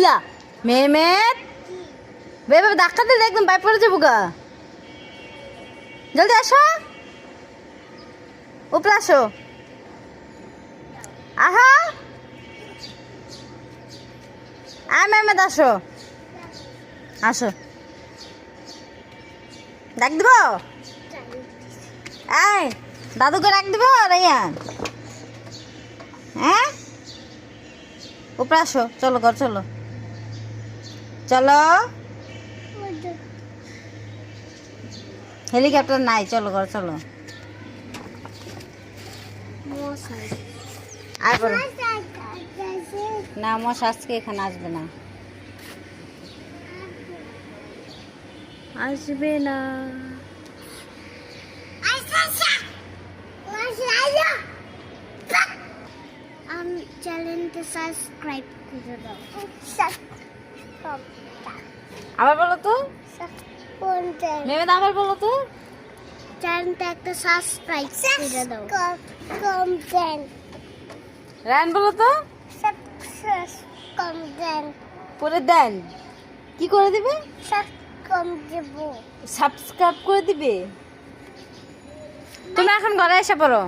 বিল্লা Mehmed বেবে ধাক্কা দিলে একদম পাইপ পড়ে যাবো গা। জলদি আসো, উপরে আসো, আহা মেহমেদ আসো, আসো, ডাক দিব, এই দাদুকে ডাক দিব রাইয়ান। হ্যাঁ উপরে আসো, চলো ঘর চলো, চলো হেলিকপ্টার নাই, চলো ঘর চলো। আর বলো না, মশা আজকে এখানে আসবে না, আসবে না। চ্যানেলটা সাবস্ক্রাইব করে দাও। আবার বলো তো মেহমেদ, আবার বলো তো। চ্যানেলটা একটা সাবস্ক্রাইব করে দাও। রায়ন বলো তো, করে দেন। কি করে দিবে? সাবস্ক্রাইব করে দিবে। তুমি এখন ঘরে এসে পড়ো।